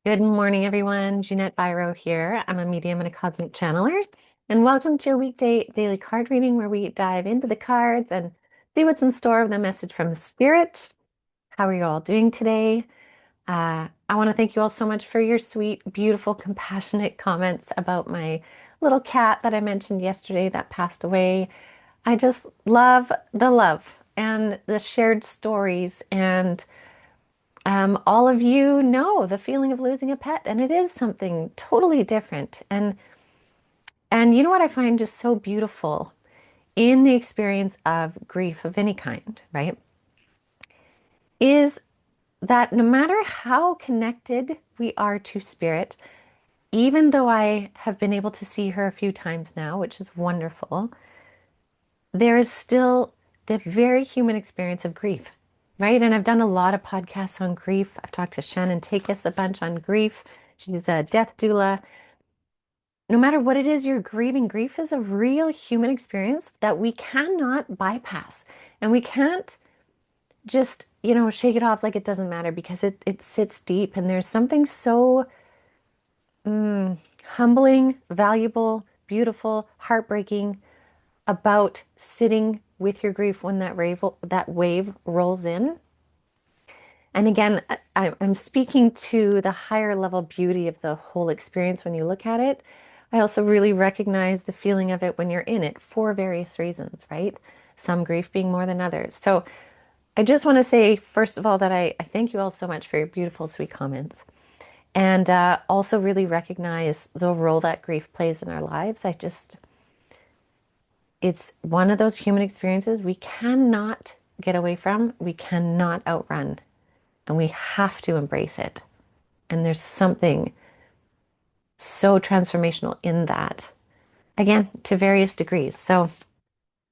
Good morning, everyone. Jeanette Biro here. I'm a medium and a cosmic channeler. And welcome to your weekday daily card reading where we dive into the cards and see what's in store with a message from Spirit. How are you all doing today? I want to thank you all so much for your sweet, beautiful, compassionate comments about my little cat that I mentioned yesterday that passed away. I just love the love and the shared stories and all of you know the feeling of losing a pet, and it is something totally different. And you know what I find just so beautiful in the experience of grief of any kind, right? Is that no matter how connected we are to spirit, even though I have been able to see her a few times now, which is wonderful, there is still the very human experience of grief, right? And I've done a lot of podcasts on grief. I've talked to Shannon Takis a bunch on grief. She's a death doula. No matter what it is you're grieving, grief is a real human experience that we cannot bypass. And we can't just, shake it off like it doesn't matter because it sits deep. And there's something so humbling, valuable, beautiful, heartbreaking about sitting with your grief when that wave rolls in. And again, I'm speaking to the higher level beauty of the whole experience when you look at it. I also really recognize the feeling of it when you're in it for various reasons, right? Some grief being more than others. So I just want to say, first of all, that I thank you all so much for your beautiful, sweet comments. And also really recognize the role that grief plays in our lives. It's one of those human experiences we cannot get away from, we cannot outrun, and we have to embrace it. And there's something so transformational in that, again, to various degrees. So,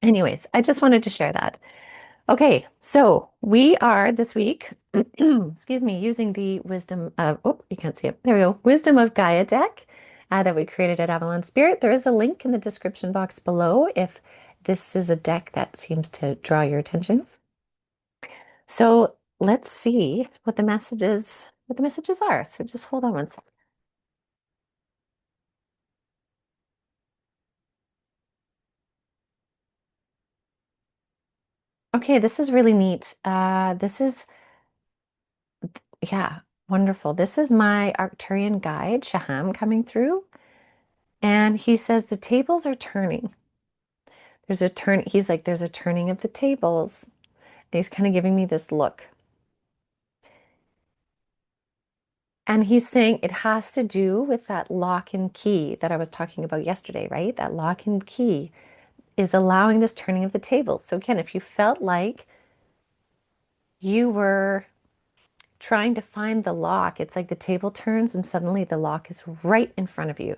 anyways, I just wanted to share that. Okay, so we are this week, excuse me, using the Wisdom of, oh, you can't see it. There we go. Wisdom of Gaia deck that we created at Avalon Spirit. There is a link in the description box below if this is a deck that seems to draw your attention. So let's see what the messages are. So just hold on one second. Okay, this is really neat. Yeah, wonderful. This is my Arcturian guide, Shaham, coming through. And he says the tables are turning. He's like, there's a turning of the tables. And he's kind of giving me this look. And he's saying it has to do with that lock and key that I was talking about yesterday, right? That lock and key is allowing this turning of the tables. So again, if you felt like you were trying to find the lock, it's like the table turns and suddenly the lock is right in front of you.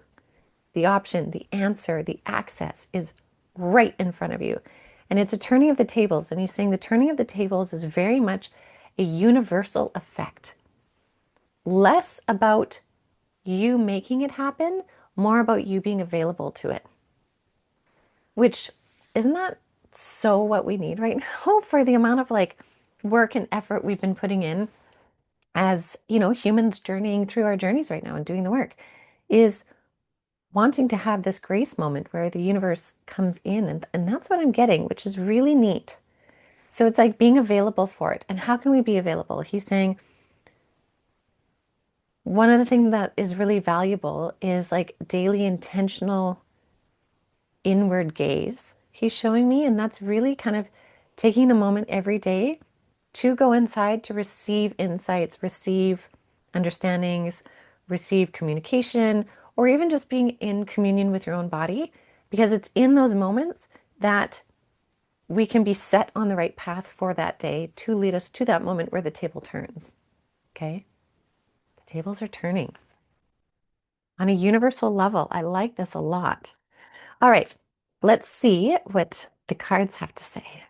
The option, the answer, the access is right in front of you. And it's a turning of the tables. And he's saying the turning of the tables is very much a universal effect. Less about you making it happen, more about you being available to it. Which isn't that so what we need right now for the amount of like work and effort we've been putting in as, humans journeying through our journeys right now and doing the work is wanting to have this grace moment where the universe comes in. And that's what I'm getting, which is really neat. So it's like being available for it. And how can we be available? He's saying one of the things that is really valuable is like daily intentional inward gaze. He's showing me, and that's really kind of taking the moment every day to go inside to receive insights, receive understandings, receive communication, or even just being in communion with your own body, because it's in those moments that we can be set on the right path for that day to lead us to that moment where the table turns. Okay? The tables are turning on a universal level. I like this a lot. All right, let's see what the cards have to say.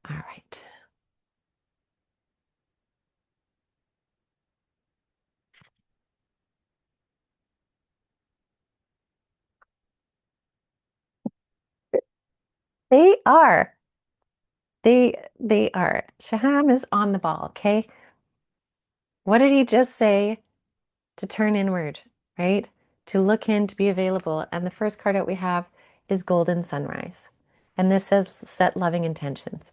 All right. They are. They are. Shaham is on the ball, okay? What did he just say? To turn inward, right? To look in, to be available. And the first card out we have is Golden Sunrise. And this says set loving intentions.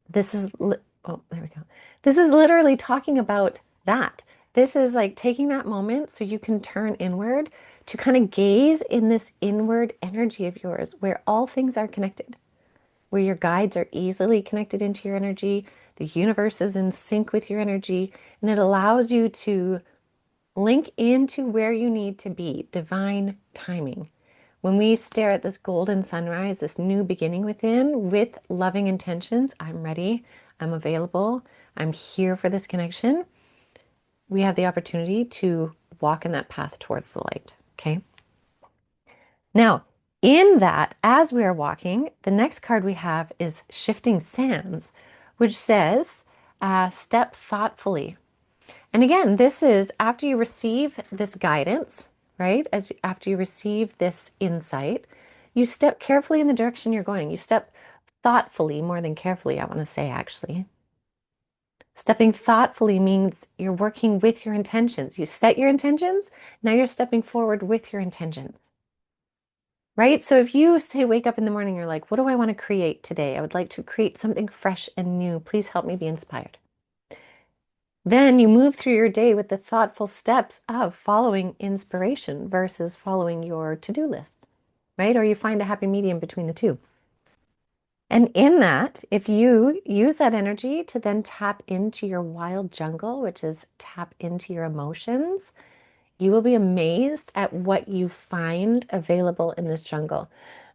This is, oh, there we go. This is literally talking about that. This is like taking that moment so you can turn inward to kind of gaze in this inward energy of yours where all things are connected, where your guides are easily connected into your energy. The universe is in sync with your energy, and it allows you to link into where you need to be, divine timing. When we stare at this golden sunrise, this new beginning within with loving intentions, I'm ready, I'm available, I'm here for this connection, we have the opportunity to walk in that path towards the light. Okay. Now, in that, as we are walking, the next card we have is Shifting Sands, which says, step thoughtfully. And again, this is after you receive this guidance, right? After you receive this insight, you step carefully in the direction you're going. You step thoughtfully, more than carefully, I want to say, actually. Stepping thoughtfully means you're working with your intentions. You set your intentions, now you're stepping forward with your intentions, right? So if you say, wake up in the morning, you're like, what do I want to create today? I would like to create something fresh and new. Please help me be inspired. Then you move through your day with the thoughtful steps of following inspiration versus following your to-do list, right? Or you find a happy medium between the two. And in that, if you use that energy to then tap into your wild jungle, which is tap into your emotions, you will be amazed at what you find available in this jungle.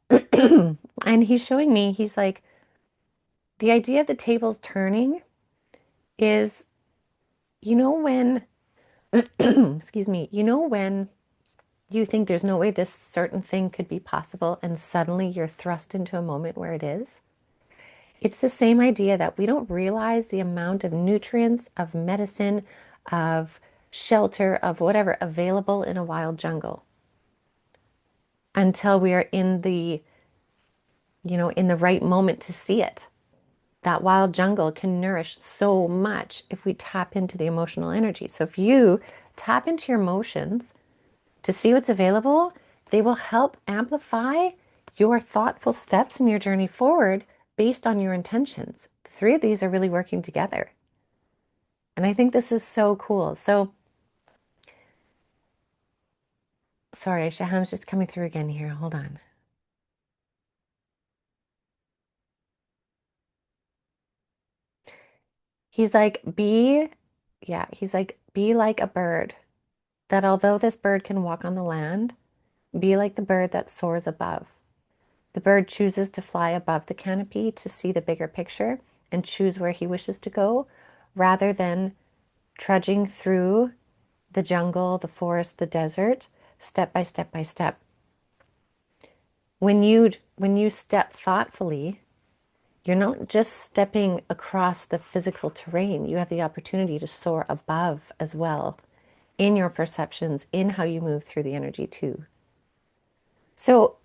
And he's showing me, he's like, the idea of the tables turning is, you know, when excuse me, you know, when you think there's no way this certain thing could be possible, and suddenly you're thrust into a moment where it is? It's the same idea that we don't realize the amount of nutrients, of medicine, of shelter, of whatever available in a wild jungle until we are in the, in the right moment to see it. That wild jungle can nourish so much if we tap into the emotional energy. So if you tap into your emotions, to see what's available, they will help amplify your thoughtful steps in your journey forward based on your intentions. The three of these are really working together. And I think this is so cool. So, sorry, Shaham's just coming through again here. Hold on. He's like, be like a bird. That although this bird can walk on the land, be like the bird that soars above. The bird chooses to fly above the canopy to see the bigger picture and choose where he wishes to go, rather than trudging through the jungle, the forest, the desert, step by step by step. When you step thoughtfully, you're not just stepping across the physical terrain. You have the opportunity to soar above as well in your perceptions, in how you move through the energy too. So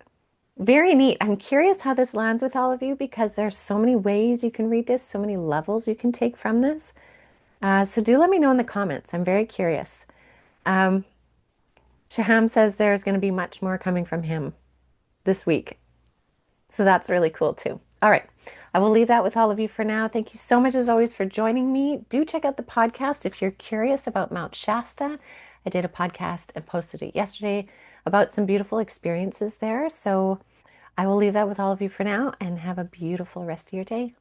very neat. I'm curious how this lands with all of you because there's so many ways you can read this, so many levels you can take from this. So do let me know in the comments. I'm very curious. Um, Shaham says there's going to be much more coming from him this week. So that's really cool too. All right. I will leave that with all of you for now. Thank you so much as always for joining me. Do check out the podcast if you're curious about Mount Shasta. I did a podcast and posted it yesterday about some beautiful experiences there. So I will leave that with all of you for now and have a beautiful rest of your day.